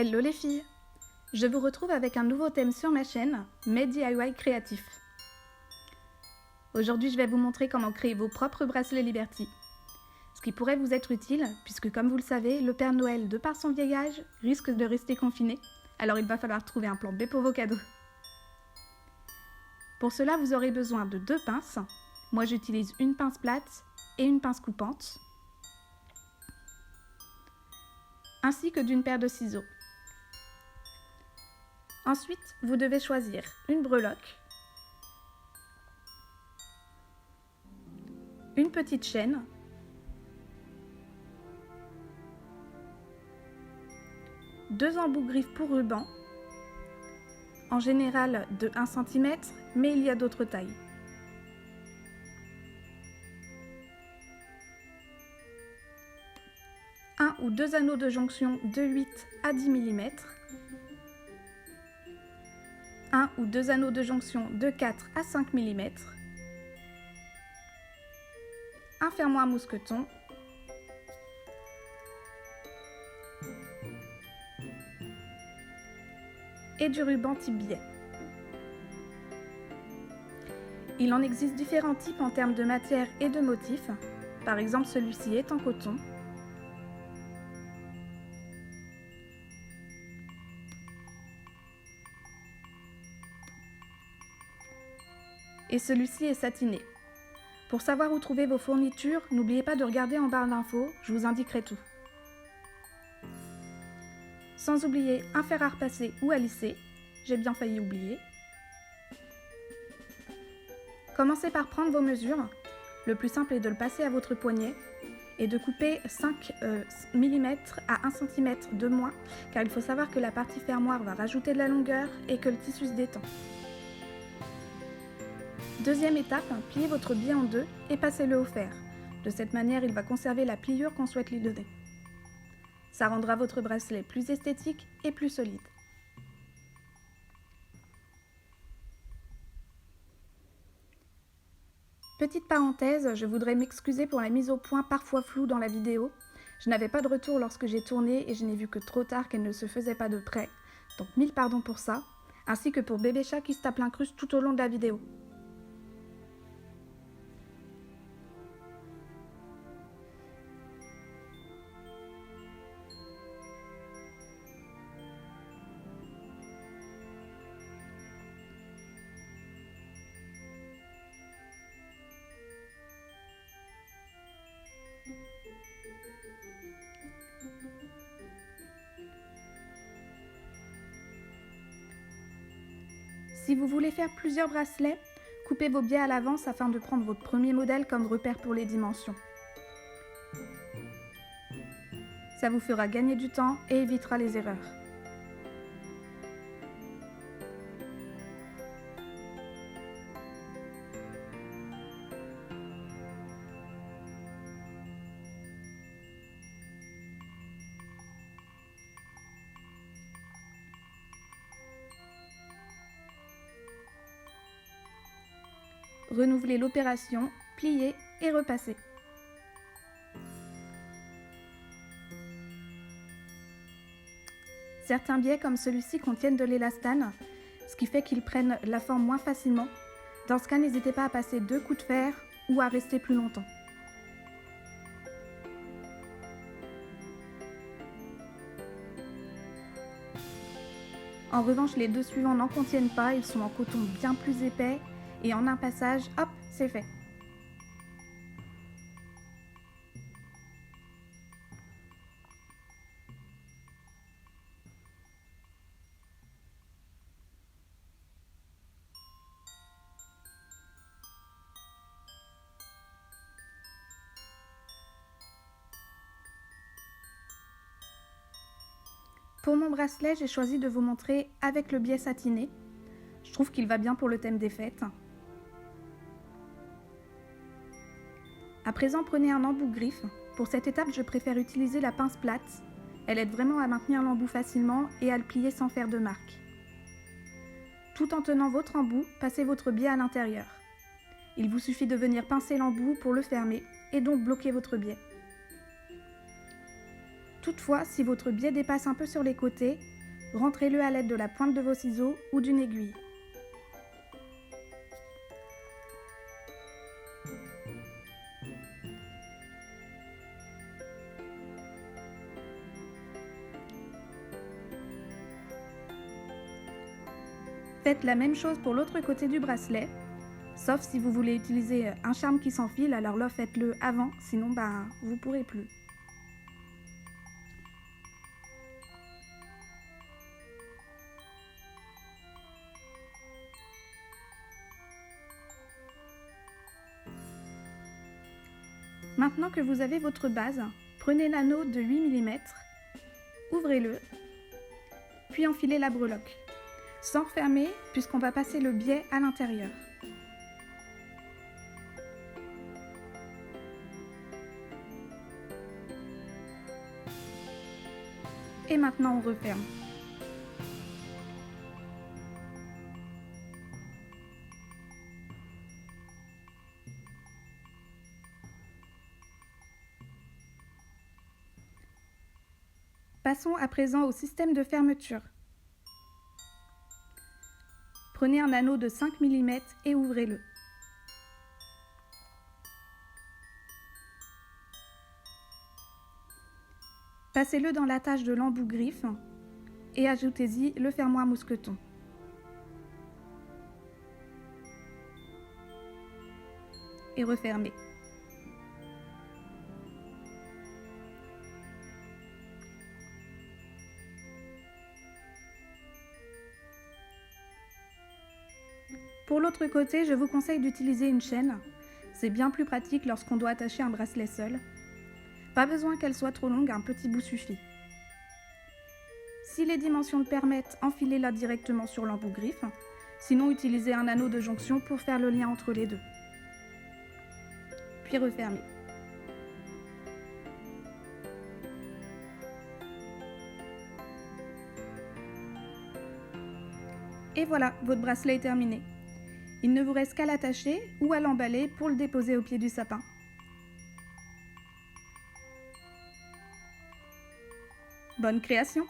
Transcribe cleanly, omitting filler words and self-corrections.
Hello les filles! Je vous retrouve avec un nouveau thème sur ma chaîne, mes DIY créatifs. Aujourd'hui, je vais vous montrer comment créer vos propres bracelets Liberty. Ce qui pourrait vous être utile, puisque comme vous le savez, le Père Noël, de par son vieil âge, risque de rester confiné, alors il va falloir trouver un plan B pour vos cadeaux. Pour cela, vous aurez besoin de 2 pinces. Moi, j'utilise une pince plate et une pince coupante, ainsi que d'une paire de ciseaux. Ensuite, vous devez choisir une breloque, une petite chaîne, deux embouts griffes pour ruban, en général de 1 cm, mais il y a d'autres tailles. Un ou deux anneaux de jonction de 8 à 10 mm, un ou deux anneaux de jonction de 4 à 5 mm, un fermoir mousqueton, et du ruban type biais. Il en existe différents types en termes de matière et de motifs. Par exemple, celui-ci est en coton. Et celui-ci est satiné. Pour savoir où trouver vos fournitures, n'oubliez pas de regarder en barre d'infos, je vous indiquerai tout. Sans oublier un fer à repasser ou à lisser, j'ai bien failli oublier. Commencez par prendre vos mesures. Le plus simple est de le passer à votre poignet et de couper 5 mm à 1 cm de moins, car il faut savoir que la partie fermoir va rajouter de la longueur et que le tissu se détend. Deuxième étape, pliez votre biais en deux et passez-le au fer. De cette manière, il va conserver la pliure qu'on souhaite lui donner. Ça rendra votre bracelet plus esthétique et plus solide. Petite parenthèse, je voudrais m'excuser pour la mise au point parfois floue dans la vidéo. Je n'avais pas de retour lorsque j'ai tourné et je n'ai vu que trop tard qu'elle ne se faisait pas de près. Donc 1000 pardons pour ça, ainsi que pour bébé chat qui se tape l'incruste tout au long de la vidéo. Si vous voulez faire plusieurs bracelets, coupez vos biais à l'avance afin de prendre votre premier modèle comme repère pour les dimensions. Ça vous fera gagner du temps et évitera les erreurs. Renouvelez l'opération, pliez et repassez. Certains biais comme celui-ci contiennent de l'élastane, ce qui fait qu'ils prennent la forme moins facilement. Dans ce cas, n'hésitez pas à passer 2 coups de fer ou à rester plus longtemps. En revanche, les deux suivants n'en contiennent pas, ils sont en coton bien plus épais et en un passage, hop, c'est fait. Pour mon bracelet, j'ai choisi de vous montrer avec le biais satiné. Je trouve qu'il va bien pour le thème des fêtes. À présent, prenez un embout griffe. Pour cette étape, je préfère utiliser la pince plate. Elle aide vraiment à maintenir l'embout facilement et à le plier sans faire de marque. Tout en tenant votre embout, passez votre biais à l'intérieur. Il vous suffit de venir pincer l'embout pour le fermer et donc bloquer votre biais. Toutefois, si votre biais dépasse un peu sur les côtés, rentrez-le à l'aide de la pointe de vos ciseaux ou d'une aiguille. Faites la même chose pour l'autre côté du bracelet, sauf si vous voulez utiliser un charme qui s'enfile, alors là faites-le avant, sinon vous pourrez plus. Maintenant que vous avez votre base, prenez l'anneau de 8 mm, ouvrez-le, puis enfilez la breloque, sans refermer puisqu'on va passer le biais à l'intérieur. Et maintenant on referme. Passons à présent au système de fermeture. Prenez un anneau de 5 mm et ouvrez-le. Passez-le dans l'attache de l'embout griffe et ajoutez-y le fermoir mousqueton. Et refermez. Pour l'autre côté, je vous conseille d'utiliser une chaîne. C'est bien plus pratique lorsqu'on doit attacher un bracelet seul. Pas besoin qu'elle soit trop longue, un petit bout suffit. Si les dimensions le permettent, enfilez-la directement sur l'embout griffe. Sinon, utilisez un anneau de jonction pour faire le lien entre les deux. Puis refermez. Et voilà, votre bracelet est terminé. Il ne vous reste qu'à l'attacher ou à l'emballer pour le déposer au pied du sapin. Bonne création!